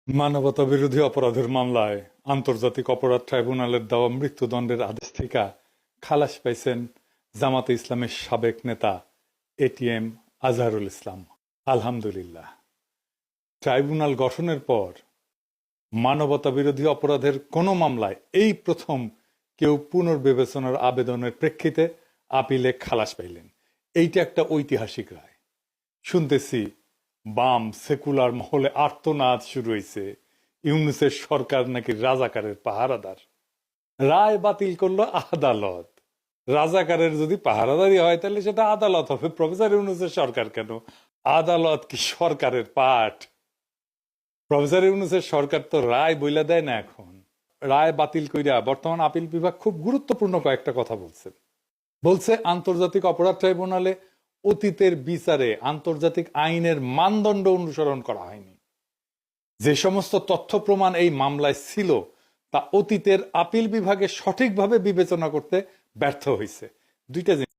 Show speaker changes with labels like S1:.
S1: মানবতা বিরোধী অপরাধের মামলায় আন্তর্জাতিক অপরাধ ট্রাইব্যুনালের দেওয়া মৃত্যুদণ্ডের আদেশ থেকে খালাস পাইছেন জামাতে ইসলামের সাবেক নেতা এটিএম আজহারুল ইসলাম। আলহামদুলিল্লাহ। ট্রাইব্যুনাল গঠনের পর মানবতা বিরোধী অপরাধের কোনো মামলায় এই প্রথম কেউ পুনর্বিবেচনার আবেদনের প্রেক্ষিতে আপিলে খালাস পাইলেন। এইটা একটা ঐতিহাসিক রায়। শুনতেছি বাম সেকুলার মহলে আর্তনাদ শুরু হয়েছে, ইউনূসের সরকার নাকি রাজাকারের পাহারাদার। রায় বাতিল করলো আদালত। রাজাকারের যদি পাহারাদারি হয় তাহলে সেটা আদালত হবে, প্রফেসর ইউনূসের সরকার কেন? আদালত কি সরকারের পাঠ? প্রফেসর ইউনূসের সরকার তো রায় বইলা দেয় না। এখন রায় বাতিল কইরা বর্তমান আপিল বিভাগ খুব গুরুত্বপূর্ণ কয়েকটা কথা বলছে আন্তর্জাতিক অপরাধ ট্রাইব্যুনালে অতীতের বিচারে আন্তর্জাতিক আইনের মানদণ্ড অনুসরণ করা হয়নি। যে সমস্ত তথ্য প্রমাণ এই মামলায় ছিল তা অতীতের আপিল বিভাগে সঠিকভাবে বিবেচনা করতে ব্যর্থ হয়েছে। দুইটা